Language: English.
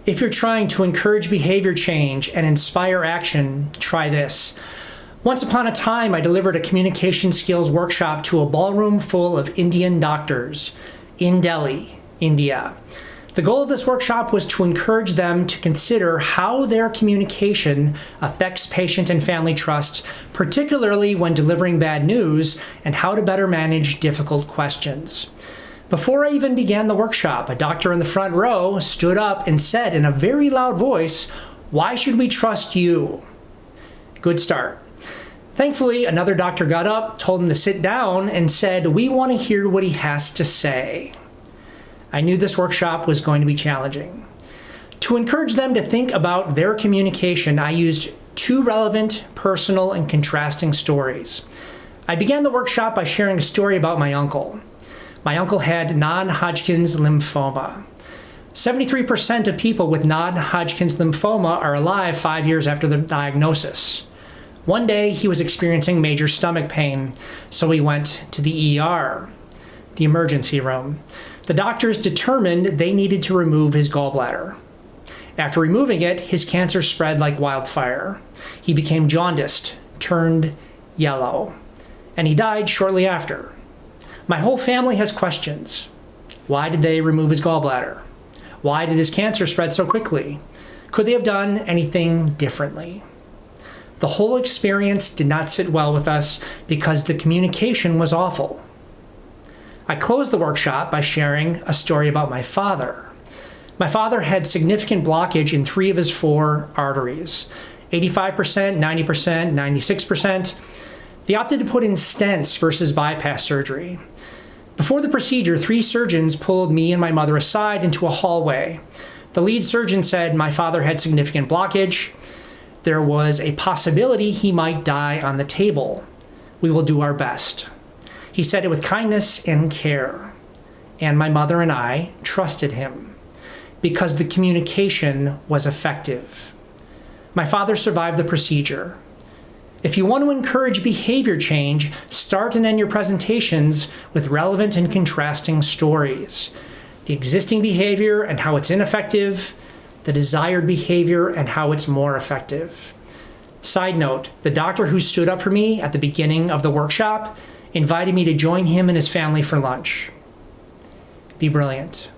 If you're trying to encourage behavior change and inspire action, try this. Once upon a time, I delivered a communication skills workshop to a ballroom full of Indian doctors in Delhi, India. The goal of this workshop was to encourage them to consider how their communication affects patient and family trust, particularly when delivering bad news, and how to better manage difficult questions. Before I even began the workshop, a doctor in the front row stood up and said in a very loud voice, "Why should we trust you?" Good start. Thankfully, another doctor got up, told him to sit down, and said, "We want to hear what he has to say." I knew this workshop was going to be challenging. To encourage them to think about their communication, I used two relevant, personal, and contrasting stories. I began the workshop by sharing a story about my uncle. My uncle had non-Hodgkin's lymphoma. 73% of people with non-Hodgkin's lymphoma are alive 5 years after the diagnosis. One day, he was experiencing major stomach pain, so he went to the ER, the emergency room. The doctors determined they needed to remove his gallbladder. After removing it, his cancer spread like wildfire. He became jaundiced, turned yellow, and he died shortly after. My whole family has questions. Why did they remove his gallbladder? Why did his cancer spread so quickly? Could they have done anything differently? The whole experience did not sit well with us because the communication was awful. I closed the workshop by sharing a story about my father. My father had significant blockage in 3 of his 4 arteries, 85%, 90%, 96%. They opted to put in stents versus bypass surgery. Before the procedure, 3 surgeons pulled me and my mother aside into a hallway. The lead surgeon said my father had significant blockage. There was a possibility he might die on the table. We will do our best. He said it with kindness and care. And my mother and I trusted him because the communication was effective. My father survived the procedure. If you want to encourage behavior change, start and end your presentations with relevant and contrasting stories. The existing behavior and how it's ineffective, the desired behavior and how it's more effective. Side note, the doctor who stood up for me at the beginning of the workshop invited me to join him and his family for lunch. Be brilliant.